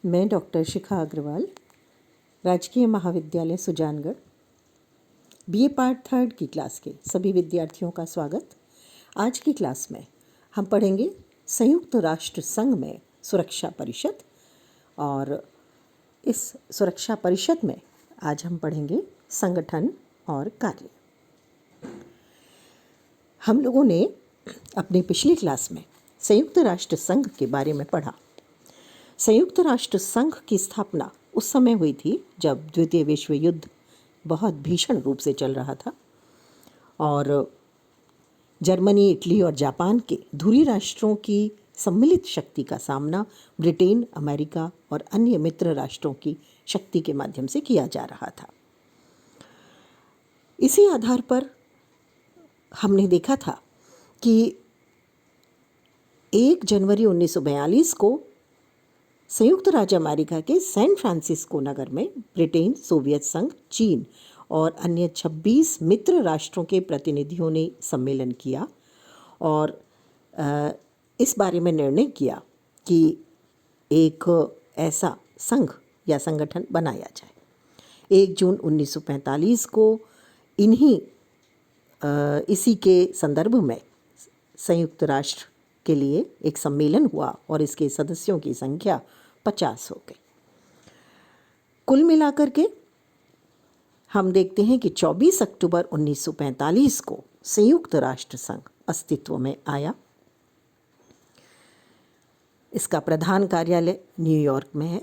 मैं डॉक्टर शिखा अग्रवाल, राजकीय महाविद्यालय सुजानगढ़, बीए पार्ट थर्ड की क्लास के सभी विद्यार्थियों का स्वागत। आज की क्लास में हम पढ़ेंगे संयुक्त राष्ट्र संघ में सुरक्षा परिषद, और इस सुरक्षा परिषद में आज हम पढ़ेंगे संगठन और कार्य। हम लोगों ने अपनी पिछली क्लास में संयुक्त राष्ट्र संघ के बारे में पढ़ा। संयुक्त राष्ट्र संघ की स्थापना उस समय हुई थी जब द्वितीय विश्व युद्ध बहुत भीषण रूप से चल रहा था और जर्मनी, इटली और जापान के धुरी राष्ट्रों की सम्मिलित शक्ति का सामना ब्रिटेन, अमेरिका और अन्य मित्र राष्ट्रों की शक्ति के माध्यम से किया जा रहा था। इसी आधार पर हमने देखा था कि 1 जनवरी 1942 को संयुक्त राज्य अमेरिका के सैन फ्रांसिस्को नगर में ब्रिटेन, सोवियत संघ, चीन और अन्य 26 मित्र राष्ट्रों के प्रतिनिधियों ने सम्मेलन किया और इस बारे में निर्णय किया कि एक ऐसा संघ या संगठन बनाया जाए। 1 जून 1945 को इसी के संदर्भ में संयुक्त राष्ट्र के लिए एक सम्मेलन हुआ और इसके सदस्यों की संख्या 50 हो गई। कुल मिलाकर के हम देखते हैं कि 24 अक्टूबर 1945 को संयुक्त राष्ट्र संघ अस्तित्व में आया। इसका प्रधान कार्यालय न्यूयॉर्क में है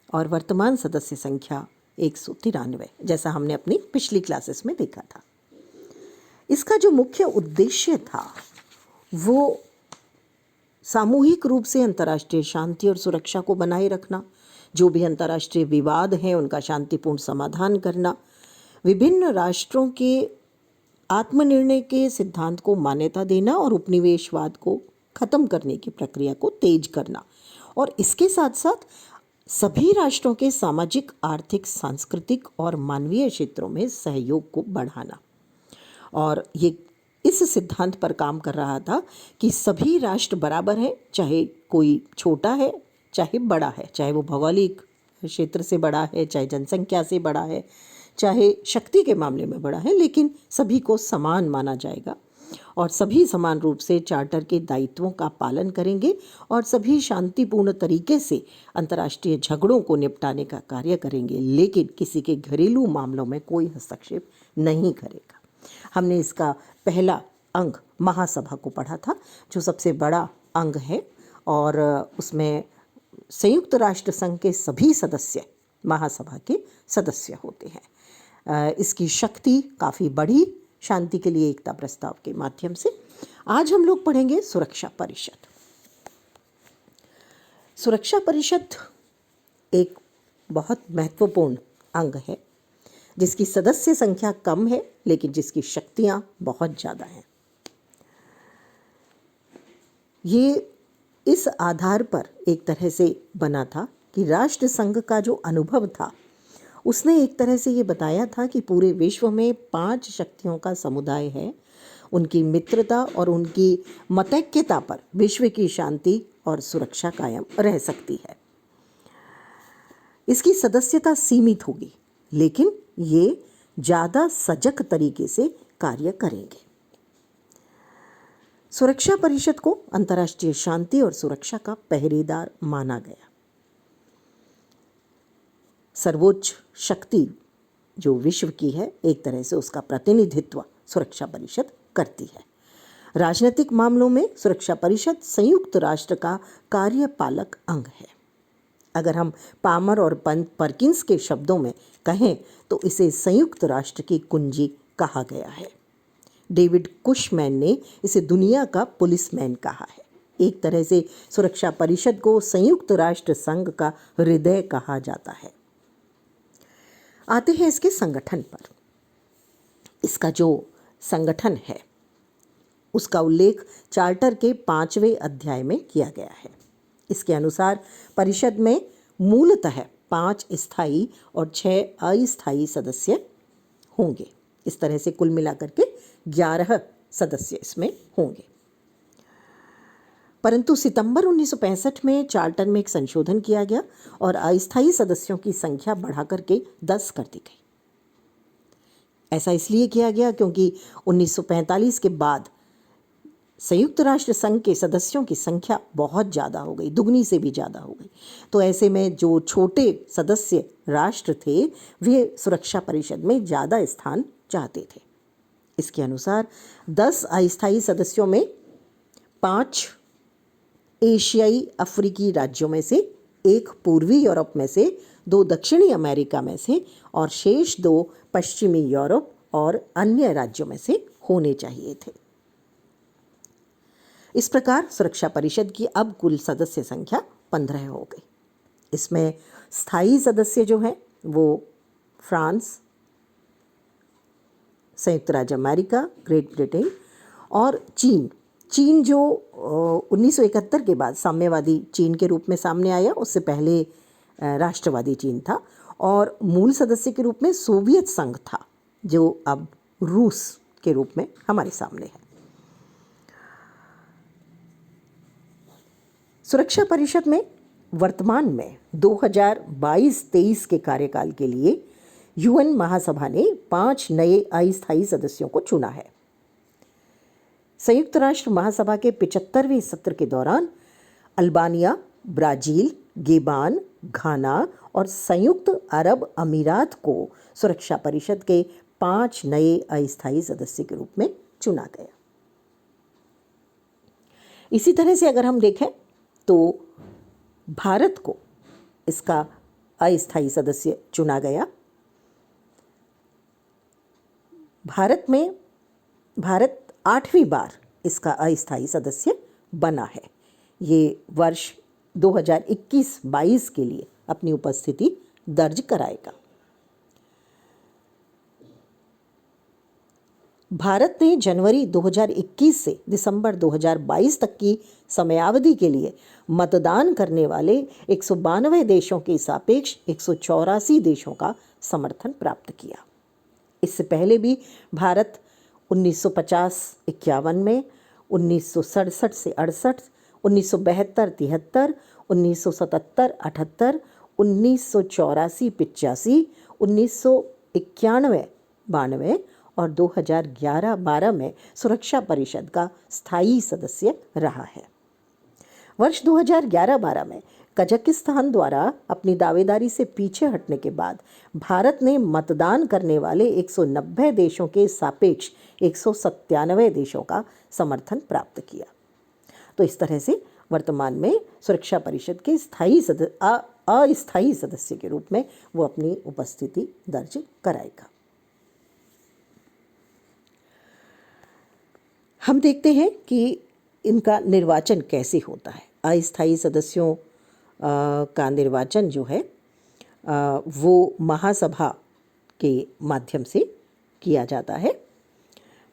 और वर्तमान सदस्य संख्या 193, जैसा हमने अपनी पिछली क्लासेस में देखा था। इसका जो मुख्य उद्देश्य था वो सामूहिक रूप से अंतर्राष्ट्रीय शांति और सुरक्षा को बनाए रखना, जो भी अंतर्राष्ट्रीय विवाद हैं उनका शांतिपूर्ण समाधान करना, विभिन्न राष्ट्रों के आत्मनिर्णय के सिद्धांत को मान्यता देना और उपनिवेशवाद को खत्म करने की प्रक्रिया को तेज करना, और इसके साथ साथ सभी राष्ट्रों के सामाजिक, आर्थिक, सांस्कृतिक और मानवीय क्षेत्रों में सहयोग को बढ़ाना। और ये इस सिद्धांत पर काम कर रहा था कि सभी राष्ट्र बराबर हैं, चाहे कोई छोटा है चाहे बड़ा है, चाहे वो भौगोलिक क्षेत्र से बड़ा है, चाहे जनसंख्या से बड़ा है, चाहे शक्ति के मामले में बड़ा है, लेकिन सभी को समान माना जाएगा और सभी समान रूप से चार्टर के दायित्वों का पालन करेंगे और सभी शांतिपूर्ण तरीके से अंतर्राष्ट्रीय झगड़ों को निपटाने का कार्य करेंगे, लेकिन किसी के घरेलू मामलों में कोई हस्तक्षेप नहीं करेगा। हमने इसका पहला अंग महासभा को पढ़ा था, जो सबसे बड़ा अंग है और उसमें संयुक्त राष्ट्र संघ के सभी सदस्य महासभा के सदस्य होते हैं। इसकी शक्ति काफ़ी बढ़ी शांति के लिए एकता प्रस्ताव के माध्यम से। आज हम लोग पढ़ेंगे सुरक्षा परिषद। सुरक्षा परिषद एक बहुत महत्वपूर्ण अंग है जिसकी सदस्य संख्या कम है लेकिन जिसकी शक्तियां बहुत ज़्यादा हैं। ये इस आधार पर एक तरह से बना था कि राष्ट्र संघ का जो अनुभव था उसने एक तरह से ये बताया था कि पूरे विश्व में 5 शक्तियों का समुदाय है, उनकी मित्रता और उनकी मतैक्यता पर विश्व की शांति और सुरक्षा कायम रह सकती है। इसकी सदस्यता सीमित होगी लेकिन ये ज़्यादा सजग तरीके से कार्य करेंगे। सुरक्षा परिषद को अंतर्राष्ट्रीय शांति और सुरक्षा का पहरेदार माना गया। सर्वोच्च शक्ति जो विश्व की है, एक तरह से उसका प्रतिनिधित्व सुरक्षा परिषद करती है। राजनीतिक मामलों में सुरक्षा परिषद संयुक्त राष्ट्र का कार्यपालक अंग है। अगर हम पामर और परकिंस के शब्दों में कहें तो इसे संयुक्त राष्ट्र की कुंजी कहा गया है। डेविड कुशमैन ने इसे दुनिया का पुलिसमैन कहा है। एक तरह से सुरक्षा परिषद को संयुक्त राष्ट्र संघ का हृदय कहा जाता है। आते हैं इसके संगठन पर। इसका जो संगठन है उसका उल्लेख चार्टर के 5वें अध्याय में किया गया है। इसके अनुसार परिषद में मूलतः 5 स्थायी और 6 अस्थायी सदस्य होंगे। इस तरह से कुल मिलाकर के 11 सदस्य इसमें होंगे। परंतु सितंबर 1965 में चार्टर में एक संशोधन किया गया और अस्थायी सदस्यों की संख्या बढ़ाकर के 10 कर दी गई। ऐसा इसलिए किया गया क्योंकि 1945 के बाद संयुक्त राष्ट्र संघ के सदस्यों की संख्या बहुत ज़्यादा हो गई, दुगनी से भी ज़्यादा हो गई। तो ऐसे में जो छोटे सदस्य राष्ट्र थे वे सुरक्षा परिषद में ज़्यादा स्थान चाहते थे। इसके अनुसार 10 अस्थायी सदस्यों में 5 एशियाई अफ्रीकी राज्यों में से, 1 पूर्वी यूरोप में से, 2 दक्षिणी अमेरिका में से और शेष 2 पश्चिमी यूरोप और अन्य राज्यों में से होने चाहिए थे। इस प्रकार सुरक्षा परिषद की अब कुल सदस्य संख्या 15 हो गई। इसमें स्थायी सदस्य जो हैं वो फ्रांस, संयुक्त राज्य अमेरिका, ग्रेट ब्रिटेन और चीन जो 1971 के बाद साम्यवादी चीन के रूप में सामने आया, उससे पहले राष्ट्रवादी चीन था, और मूल सदस्य के रूप में सोवियत संघ था जो अब रूस के रूप में हमारे सामने है। सुरक्षा परिषद में वर्तमान में 2022-23 के कार्यकाल के लिए यूएन महासभा ने 5 नए अस्थायी सदस्यों को चुना है। संयुक्त राष्ट्र महासभा के 75वें सत्र के दौरान अल्बानिया, ब्राज़ील, गेबान, घाना और संयुक्त अरब अमीरात को सुरक्षा परिषद के 5 नए अस्थायी सदस्य के रूप में चुना गया। इसी तरह से अगर हम देखें तो भारत को इसका अस्थायी सदस्य चुना गया। भारत 8वीं बार इसका अस्थायी सदस्य बना है। ये वर्ष 2021-22 के लिए अपनी उपस्थिति दर्ज कराएगा। भारत ने जनवरी 2021 से दिसंबर 2022 तक की समयावधि के लिए मतदान करने वाले 192 देशों के सापेक्ष 184 देशों का समर्थन प्राप्त किया। इससे पहले भी भारत 1950-51 में, 1967 से 68, 1972-73, 1977-78, 1984-85, 1991-92 और 2011-12 में सुरक्षा परिषद का स्थायी सदस्य रहा है। वर्ष 2011-12 में कजाकिस्तान द्वारा अपनी दावेदारी से पीछे हटने के बाद भारत ने मतदान करने वाले 190 देशों के सापेक्ष 197 देशों का समर्थन प्राप्त किया। तो इस तरह से वर्तमान में सुरक्षा परिषद के अस्थायी सदस्य के रूप में वो अपनी उपस्थिति दर्ज कराएगा। हम देखते हैं कि इनका निर्वाचन कैसे होता है। अस्थायी सदस्यों का निर्वाचन जो है वो महासभा के माध्यम से किया जाता है।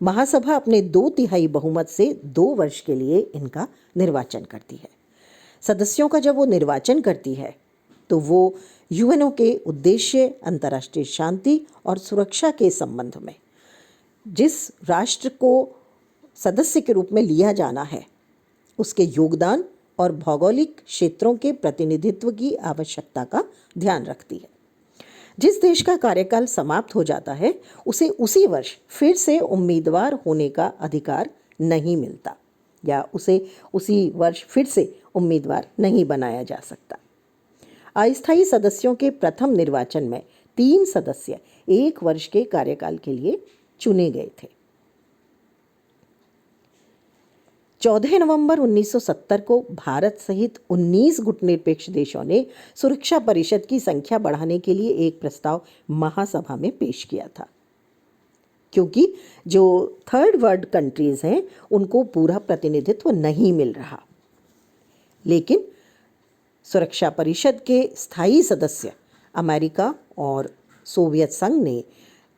महासभा अपने 2/3 बहुमत से 2 वर्ष के लिए इनका निर्वाचन करती है। सदस्यों का जब वो निर्वाचन करती है तो वो यूएनओ के उद्देश्य, अंतर्राष्ट्रीय शांति और सुरक्षा के संबंध में जिस राष्ट्र को सदस्य के रूप में लिया जाना है उसके योगदान और भौगोलिक क्षेत्रों के प्रतिनिधित्व की आवश्यकता का ध्यान रखती है। जिस देश का कार्यकाल समाप्त हो जाता है उसे उसी वर्ष फिर से उम्मीदवार होने का अधिकार नहीं मिलता या उसे उसी वर्ष फिर से उम्मीदवार नहीं बनाया जा सकता। अस्थायी सदस्यों के प्रथम निर्वाचन में 3 सदस्य 1 वर्ष के कार्यकाल के लिए चुने गए थे। 14 नवंबर 1970 को भारत सहित 19 गुटनिरपेक्ष देशों ने सुरक्षा परिषद की संख्या बढ़ाने के लिए एक प्रस्ताव महासभा में पेश किया था, क्योंकि जो थर्ड वर्ल्ड कंट्रीज हैं उनको पूरा प्रतिनिधित्व नहीं मिल रहा। लेकिन सुरक्षा परिषद के स्थायी सदस्य अमेरिका और सोवियत संघ ने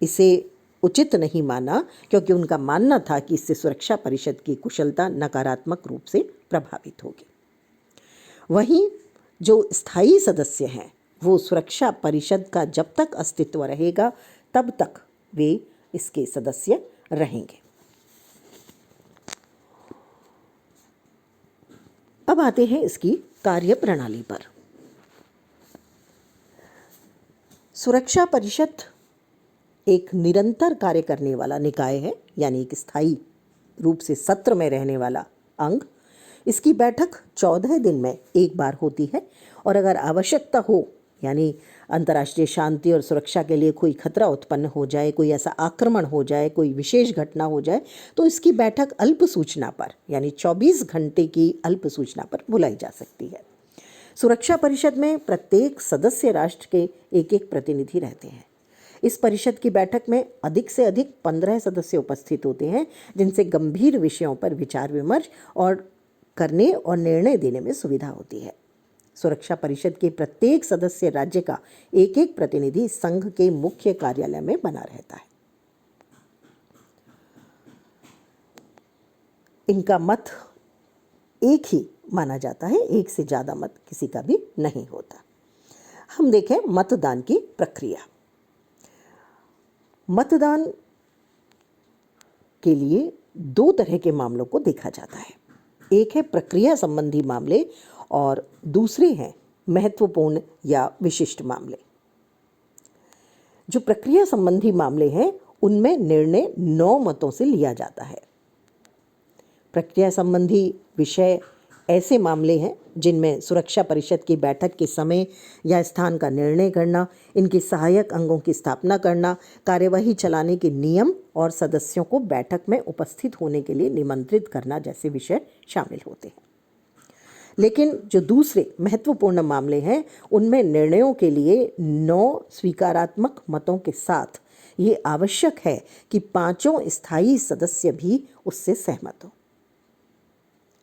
इसे उचित नहीं माना, क्योंकि उनका मानना था कि इससे सुरक्षा परिषद की कुशलता नकारात्मक रूप से प्रभावित होगी। वहीं जो स्थायी सदस्य हैं वो सुरक्षा परिषद का जब तक अस्तित्व रहेगा तब तक वे इसके सदस्य रहेंगे। अब आते हैं इसकी कार्य प्रणाली पर। सुरक्षा परिषद एक निरंतर कार्य करने वाला निकाय है, यानी एक स्थायी रूप से सत्र में रहने वाला अंग। इसकी बैठक 14 दिन में एक बार होती है और अगर आवश्यकता हो, यानी अंतर्राष्ट्रीय शांति और सुरक्षा के लिए कोई खतरा उत्पन्न हो जाए, कोई ऐसा आक्रमण हो जाए, कोई विशेष घटना हो जाए, तो इसकी बैठक अल्प सूचना पर, यानी 24 घंटे की अल्प सूचना पर बुलाई जा सकती है। सुरक्षा परिषद में प्रत्येक सदस्य राष्ट्र के एक एक प्रतिनिधि रहते हैं। इस परिषद की बैठक में अधिक से अधिक 15 सदस्य उपस्थित होते हैं, जिनसे गंभीर विषयों पर विचार विमर्श और करने और निर्णय देने में सुविधा होती है। सुरक्षा परिषद के प्रत्येक सदस्य राज्य का एक एक प्रतिनिधि संघ के मुख्य कार्यालय में बना रहता है। इनका मत एक ही माना जाता है, एक से ज़्यादा मत किसी का भी नहीं होता। हम देखें मतदान की प्रक्रिया। मतदान के लिए दो तरह के मामलों को देखा जाता है। एक है प्रक्रिया संबंधी मामले और दूसरे हैं महत्वपूर्ण या विशिष्ट मामले। जो प्रक्रिया संबंधी मामले हैं उनमें निर्णय 9 मतों से लिया जाता है। प्रक्रिया संबंधी विषय ऐसे मामले हैं जिनमें सुरक्षा परिषद की बैठक के समय या स्थान का निर्णय करना, इनके सहायक अंगों की स्थापना करना, कार्यवाही चलाने के नियम और सदस्यों को बैठक में उपस्थित होने के लिए निमंत्रित करना जैसे विषय शामिल होते हैं। लेकिन जो दूसरे महत्वपूर्ण मामले हैं उनमें निर्णयों के लिए 9 स्वीकारात्मक मतों के साथ ये आवश्यक है कि 5 स्थायी सदस्य भी उससे सहमत हों।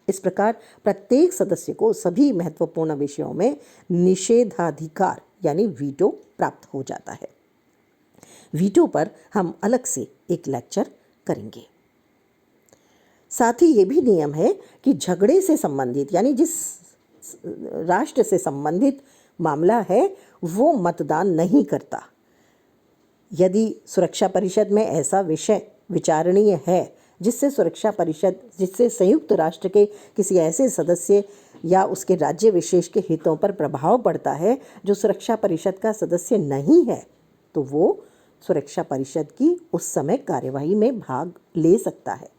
इस प्रकार प्रत्येक सदस्य को सभी महत्वपूर्ण विषयों में निषेधाधिकार यानी वीटो प्राप्त हो जाता है। वीटो पर हम अलग से एक लेक्चर करेंगे। साथ ही ये भी नियम है कि झगड़े से संबंधित, यानी जिस राष्ट्र से संबंधित मामला है वो मतदान नहीं करता। यदि सुरक्षा परिषद में ऐसा विषय विचारणीय है जिससे संयुक्त राष्ट्र के किसी ऐसे सदस्य या उसके राज्य विशेष के हितों पर प्रभाव पड़ता है जो सुरक्षा परिषद का सदस्य नहीं है, तो वो सुरक्षा परिषद की उस समय कार्यवाही में भाग ले सकता है,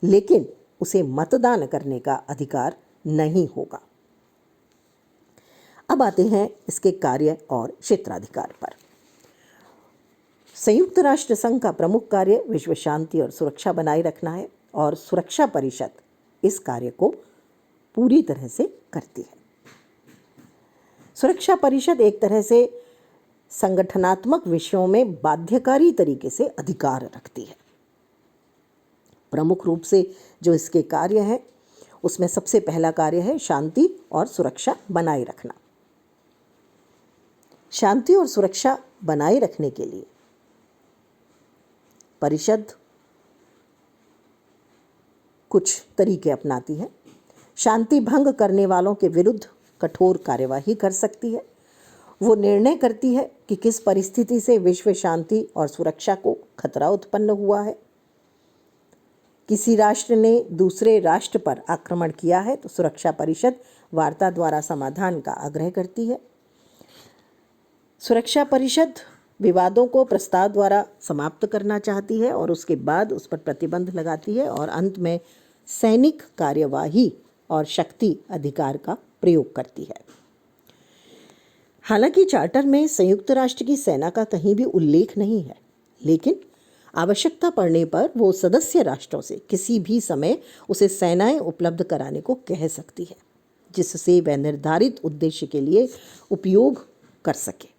लेकिन उसे मतदान करने का अधिकार नहीं होगा। अब आते हैं इसके कार्य और क्षेत्राधिकार पर। संयुक्त राष्ट्र संघ का प्रमुख कार्य विश्व शांति और सुरक्षा बनाए रखना है और सुरक्षा परिषद इस कार्य को पूरी तरह से करती है। सुरक्षा परिषद एक तरह से संगठनात्मक विषयों में बाध्यकारी तरीके से अधिकार रखती है। प्रमुख रूप से जो इसके कार्य हैं उसमें सबसे पहला कार्य है शांति और सुरक्षा बनाए रखना। शांति और सुरक्षा बनाए रखने के लिए परिषद कुछ तरीके अपनाती है। शांति भंग करने वालों के विरुद्ध कठोर कार्यवाही कर सकती है। वो निर्णय करती है कि किस परिस्थिति से विश्व शांति और सुरक्षा को खतरा उत्पन्न हुआ है। किसी राष्ट्र ने दूसरे राष्ट्र पर आक्रमण किया है तो सुरक्षा परिषद वार्ता द्वारा समाधान का आग्रह करती है। सुरक्षा परिषद विवादों को प्रस्ताव द्वारा समाप्त करना चाहती है और उसके बाद उस पर प्रतिबंध लगाती है और अंत में सैनिक कार्यवाही और शक्ति अधिकार का प्रयोग करती है। हालांकि चार्टर में संयुक्त राष्ट्र की सेना का कहीं भी उल्लेख नहीं है, लेकिन आवश्यकता पड़ने पर वो सदस्य राष्ट्रों से किसी भी समय उसे सेनाएं उपलब्ध कराने को कह सकती है, जिससे वह निर्धारित उद्देश्य के लिए उपयोग कर सके।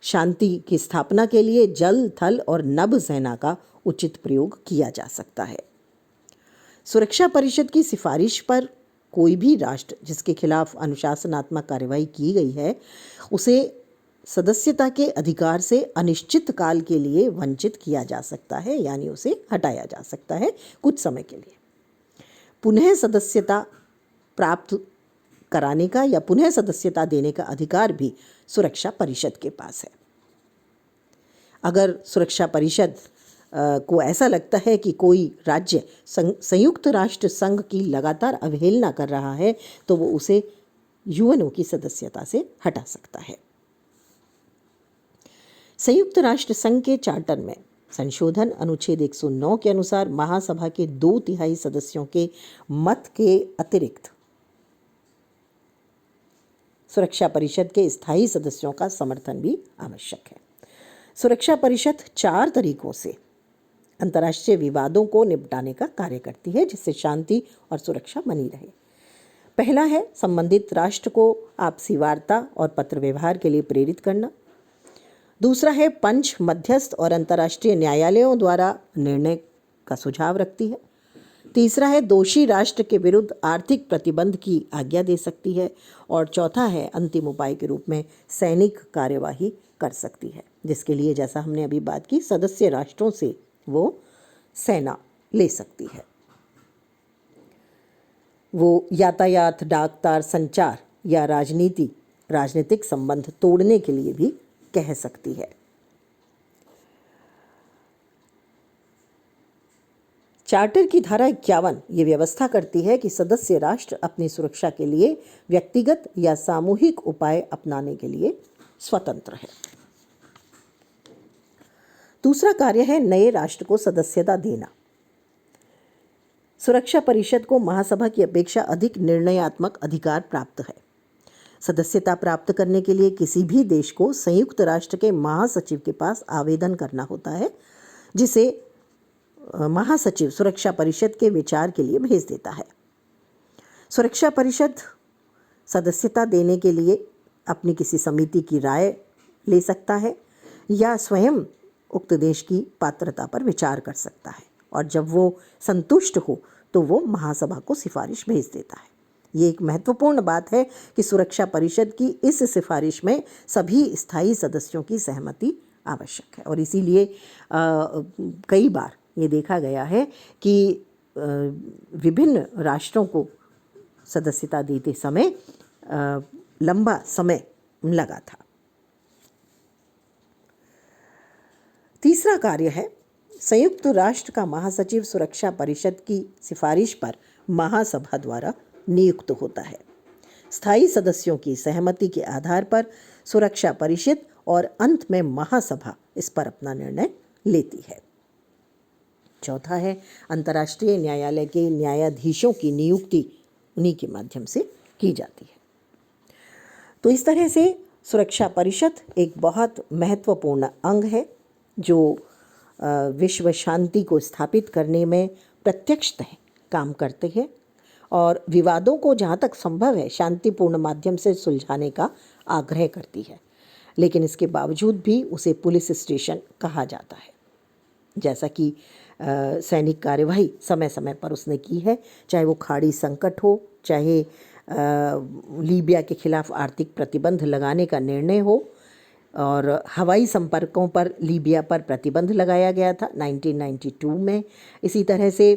शांति की स्थापना के लिए जल, थल और नभ सेना का उचित प्रयोग किया जा सकता है। सुरक्षा परिषद की सिफारिश पर कोई भी राष्ट्र जिसके खिलाफ अनुशासनात्मक कार्रवाई की गई है उसे सदस्यता के अधिकार से अनिश्चित काल के लिए वंचित किया जा सकता है, यानी उसे हटाया जा सकता है कुछ समय के लिए। पुनः सदस्यता प्राप्त कराने का या पुनः सदस्यता देने का अधिकार भी सुरक्षा परिषद के पास है। अगर सुरक्षा परिषद को ऐसा लगता है कि कोई राज्य संयुक्त राष्ट्र संघ की लगातार अवहेलना कर रहा है तो वो उसे यूएनओ की सदस्यता से हटा सकता है। संयुक्त राष्ट्र संघ के चार्टर में संशोधन अनुच्छेद 109 के अनुसार महासभा के 2/3 सदस्यों के मत के अतिरिक्त सुरक्षा परिषद के स्थायी सदस्यों का समर्थन भी आवश्यक है। सुरक्षा परिषद 4 तरीकों से अंतर्राष्ट्रीय विवादों को निपटाने का कार्य करती है जिससे शांति और सुरक्षा बनी रहे। पहला है संबंधित राष्ट्र को आपसी वार्ता और पत्र व्यवहार के लिए प्रेरित करना। दूसरा है पंच, मध्यस्थ और अंतर्राष्ट्रीय न्यायालयों द्वारा निर्णय का सुझाव रखती है। तीसरा है दोषी राष्ट्र के विरुद्ध आर्थिक प्रतिबंध की आज्ञा दे सकती है। और चौथा है अंतिम उपाय के रूप में सैनिक कार्यवाही कर सकती है, जिसके लिए जैसा हमने अभी बात की सदस्य राष्ट्रों से वो सेना ले सकती है। वो यातायात, डाक तार संचार या राजनीतिक संबंध तोड़ने के लिए भी कह सकती है। चार्टर की धारा 51 ये व्यवस्था करती है कि सदस्य राष्ट्र अपनी सुरक्षा के लिए व्यक्तिगत या सामूहिक उपाय अपनाने के लिए स्वतंत्र है। दूसरा कार्य है नए राष्ट्र को सदस्यता देना। सुरक्षा परिषद को महासभा की अपेक्षा अधिक निर्णयात्मक अधिकार प्राप्त है। सदस्यता प्राप्त करने के लिए किसी भी देश को संयुक्त राष्ट्र के महासचिव के पास आवेदन करना होता है, जिसे महासचिव सुरक्षा परिषद के विचार के लिए भेज देता है। सुरक्षा परिषद सदस्यता देने के लिए अपनी किसी समिति की राय ले सकता है या स्वयं उक्त देश की पात्रता पर विचार कर सकता है, और जब वो संतुष्ट हो तो वो महासभा को सिफारिश भेज देता है। ये एक महत्वपूर्ण बात है कि सुरक्षा परिषद की इस सिफारिश में सभी स्थायी सदस्यों की सहमति आवश्यक है, और इसीलिए कई बार ये देखा गया है कि विभिन्न राष्ट्रों को सदस्यता देते समय लंबा समय लगा था। तीसरा कार्य है संयुक्त राष्ट्र का महासचिव सुरक्षा परिषद की सिफारिश पर महासभा द्वारा नियुक्त होता है। स्थायी सदस्यों की सहमति के आधार पर सुरक्षा परिषद और अंत में महासभा इस पर अपना निर्णय लेती है। चौथा है अंतर्राष्ट्रीय न्यायालय के न्यायाधीशों की नियुक्ति उन्हीं के माध्यम से की जाती है। तो इस तरह से सुरक्षा परिषद एक बहुत महत्वपूर्ण अंग है जो विश्व शांति को स्थापित करने में प्रत्यक्षतः काम करते हैं और विवादों को जहाँ तक संभव है शांतिपूर्ण माध्यम से सुलझाने का आग्रह करती है। लेकिन इसके बावजूद भी उसे पुलिस स्टेशन कहा जाता है, जैसा कि सैनिक कार्यवाही समय समय पर उसने की है, चाहे वो खाड़ी संकट हो, चाहे लीबिया के खिलाफ आर्थिक प्रतिबंध लगाने का निर्णय हो, और हवाई संपर्कों पर लीबिया पर प्रतिबंध लगाया गया था 1992 में। इसी तरह से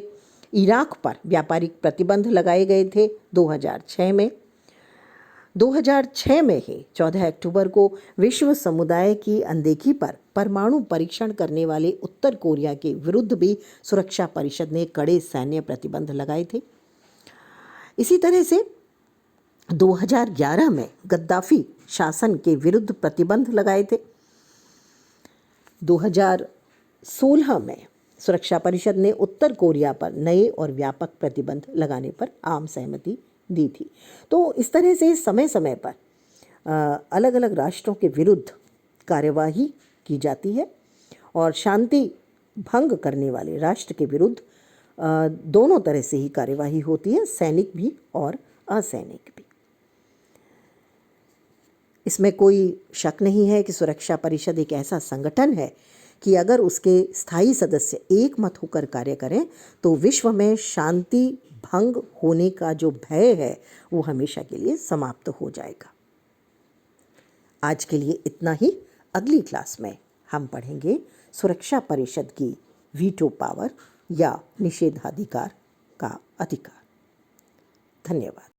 इराक पर व्यापारिक प्रतिबंध लगाए गए थे 2006 में। 2006 में ही 14 अक्टूबर को विश्व समुदाय की अनदेखी पर परमाणु परीक्षण करने वाले उत्तर कोरिया के विरुद्ध भी सुरक्षा परिषद ने कड़े सैन्य प्रतिबंध लगाए थे। इसी तरह से 2011 में गद्दाफी शासन के विरुद्ध प्रतिबंध लगाए थे। 2016 में सुरक्षा परिषद ने उत्तर कोरिया पर नए और व्यापक प्रतिबंध लगाने पर आम सहमति दी थी। तो इस तरह से समय समय पर अलग अलग राष्ट्रों के विरुद्ध कार्यवाही की जाती है और शांति भंग करने वाले राष्ट्र के विरुद्ध दोनों तरह से ही कार्यवाही होती है, सैनिक भी और असैनिक भी। इसमें कोई शक नहीं है कि सुरक्षा परिषद एक ऐसा संगठन है कि अगर उसके स्थायी सदस्य एक मत होकर कार्य करें तो विश्व में शांति भंग होने का जो भय है वो हमेशा के लिए समाप्त हो जाएगा। आज के लिए इतना ही। अगली क्लास में हम पढ़ेंगे सुरक्षा परिषद की वीटो पावर या निषेधाधिकार का अधिकार। धन्यवाद।